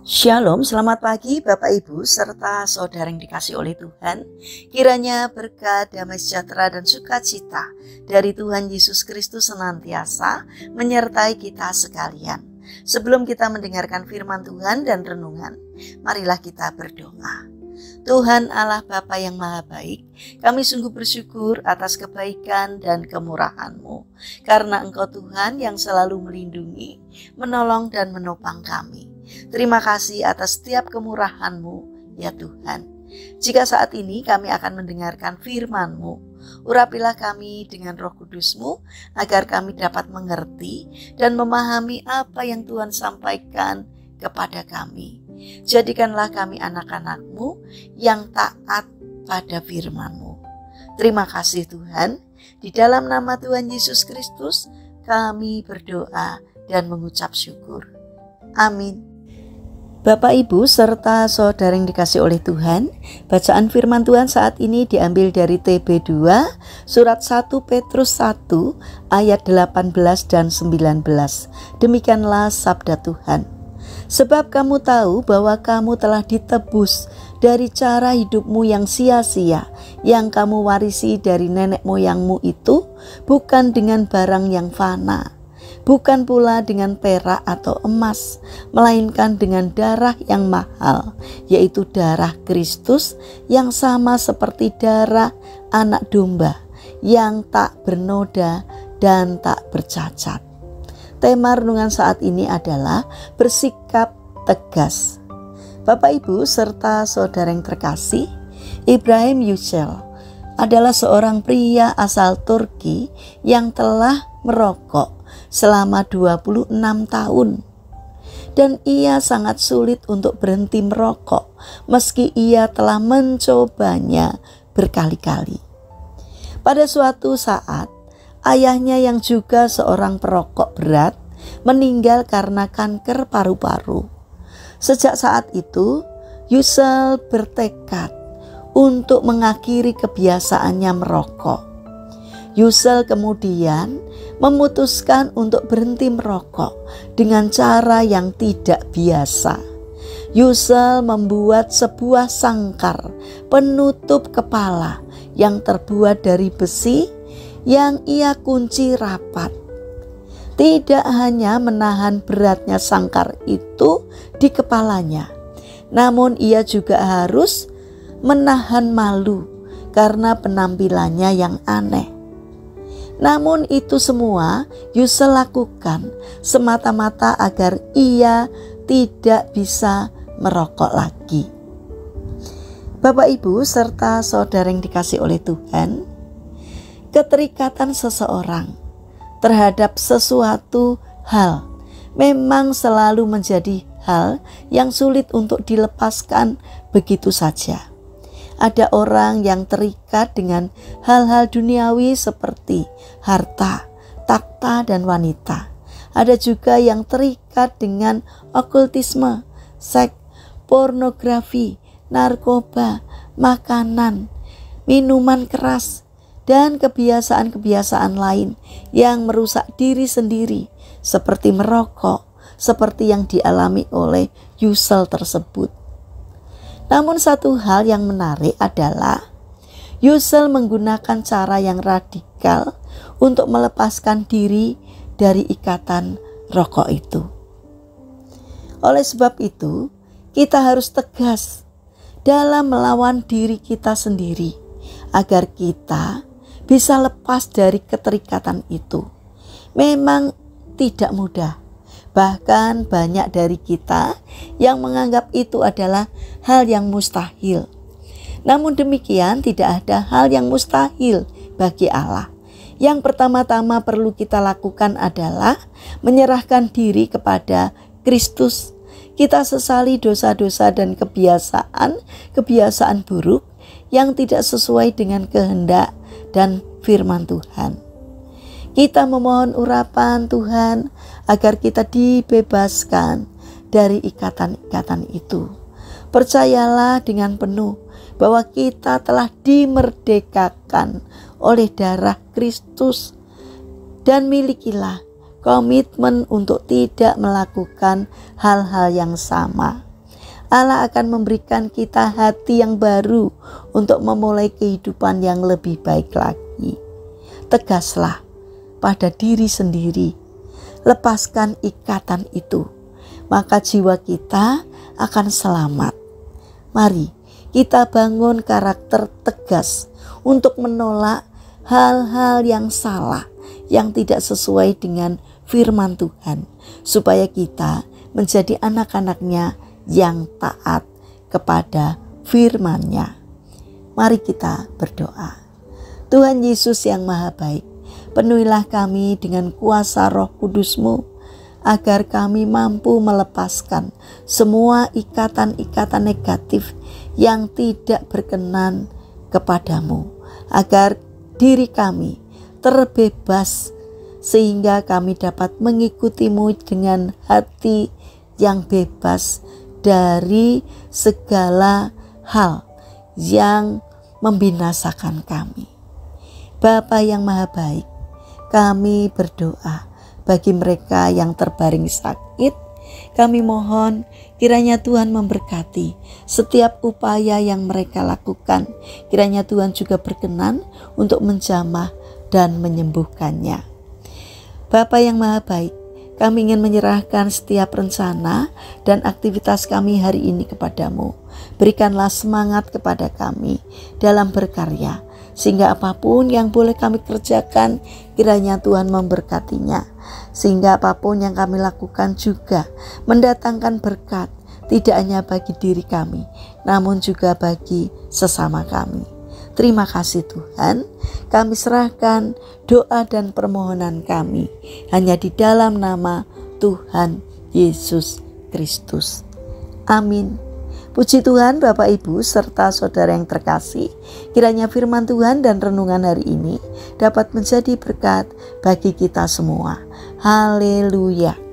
Shalom, selamat pagi Bapak Ibu serta saudara yang dikasih oleh Tuhan. Kiranya berkat, damai sejahtera dan sukacita dari Tuhan Yesus Kristus senantiasa menyertai kita sekalian. Sebelum kita mendengarkan firman Tuhan dan renungan, marilah kita berdoa. Tuhan Allah Bapa yang Maha Baik, kami sungguh bersyukur atas kebaikan dan kemurahan-Mu, karena Engkau Tuhan yang selalu melindungi, menolong dan menopang kami. Terima kasih atas setiap kemurahan-Mu, ya Tuhan. Jika saat ini kami akan mendengarkan firman-Mu, urapilah kami dengan Roh Kudus-Mu, agar kami dapat mengerti dan memahami apa yang Tuhan sampaikan kepada kami. Jadikanlah kami anak-anak-Mu yang taat pada firman-Mu. Terima kasih Tuhan. Di dalam nama Tuhan Yesus Kristus kami berdoa dan mengucap syukur. Amin. Bapak Ibu serta saudara yang dikasih oleh Tuhan, bacaan firman Tuhan saat ini diambil dari TB2 surat 1 Petrus 1 ayat 18 dan 19. Demikianlah sabda Tuhan. Sebab kamu tahu bahwa kamu telah ditebus dari cara hidupmu yang sia-sia, yang kamu warisi dari nenek moyangmu itu, bukan dengan barang yang fana, bukan pula dengan perak atau emas, melainkan dengan darah yang mahal, yaitu darah Kristus yang sama seperti darah anak domba, yang tak bernoda dan tak bercacat. Tema renungan saat ini adalah bersikap tegas. Bapak Ibu serta saudara yang terkasih, Ibrahim Yücel adalah seorang pria asal Turki yang telah merokok selama 26 tahun. Dan ia sangat sulit untuk berhenti merokok meski ia telah mencobanya berkali-kali. Pada suatu saat, ayahnya yang juga seorang perokok berat meninggal karena kanker paru-paru. Sejak saat itu, Yücel bertekad untuk mengakhiri kebiasaannya merokok. Yücel kemudian memutuskan untuk berhenti merokok dengan cara yang tidak biasa. Yücel membuat sebuah sangkar penutup kepala yang terbuat dari besi yang ia kunci rapat. Tidak hanya menahan beratnya sangkar itu di kepalanya, namun ia juga harus menahan malu karena penampilannya yang aneh. Namun itu semua Yücel lakukan semata-mata agar ia tidak bisa merokok lagi. Bapak Ibu serta saudara yang dikasih oleh Tuhan, keterikatan seseorang terhadap sesuatu hal memang selalu menjadi hal yang sulit untuk dilepaskan begitu saja. Ada orang yang terikat dengan hal-hal duniawi seperti harta, takhta, dan wanita. Ada juga yang terikat dengan okultisme, seks, pornografi, narkoba, makanan, minuman keras, dan kebiasaan-kebiasaan lain yang merusak diri sendiri, seperti merokok, seperti yang dialami oleh Yücel tersebut. Namun satu hal yang menarik adalah Yücel menggunakan cara yang radikal untuk melepaskan diri dari ikatan rokok itu. Oleh sebab itu, kita harus tegas dalam melawan diri kita sendiri agar kita bisa lepas dari keterikatan itu. Memang tidak mudah. Bahkan banyak dari kita yang menganggap itu adalah hal yang mustahil. Namun demikian, tidak ada hal yang mustahil bagi Allah. Yang pertama-tama perlu kita lakukan adalah menyerahkan diri kepada Kristus. Kita sesali dosa-dosa dan kebiasaan buruk yang tidak sesuai dengan kehendak dan firman Tuhan. Kita memohon urapan Tuhan agar kita dibebaskan dari ikatan-ikatan itu. Percayalah dengan penuh bahwa kita telah dimerdekakan oleh darah Kristus, dan milikilah komitmen untuk tidak melakukan hal-hal yang sama. Allah akan memberikan kita hati yang baru untuk memulai kehidupan yang lebih baik lagi. Tegaslah pada diri sendiri, lepaskan ikatan itu, maka jiwa kita akan selamat. Mari kita bangun karakter tegas untuk menolak hal-hal yang salah, yang tidak sesuai dengan firman Tuhan, supaya kita menjadi anak-anak-Nya yang taat kepada firman-Nya. Mari kita berdoa. Tuhan Yesus yang Maha Baik, penuhilah kami dengan kuasa Roh Kudus-Mu, agar kami mampu melepaskan semua ikatan-ikatan negatif yang tidak berkenan kepadamu, agar diri kami terbebas sehingga kami dapat mengikutimu dengan hati yang bebas dari segala hal yang membinasakan kami. Bapa yang Maha Baik, kami berdoa bagi mereka yang terbaring sakit. Kami mohon kiranya Tuhan memberkati setiap upaya yang mereka lakukan. Kiranya Tuhan juga berkenan untuk menjamah dan menyembuhkannya. Bapa yang Maha Baik, kami ingin menyerahkan setiap rencana dan aktivitas kami hari ini kepadamu. Berikanlah semangat kepada kami dalam berkarya, sehingga apapun yang boleh kami kerjakan, kiranya Tuhan memberkatinya. Sehingga apapun yang kami lakukan juga mendatangkan berkat, tidak hanya bagi diri kami, namun juga bagi sesama kami. Terima kasih Tuhan, kami serahkan doa dan permohonan kami hanya di dalam nama Tuhan Yesus Kristus. Amin. Puji Tuhan Bapak Ibu serta saudara yang terkasih, kiranya firman Tuhan dan renungan hari ini dapat menjadi berkat bagi kita semua. Haleluya.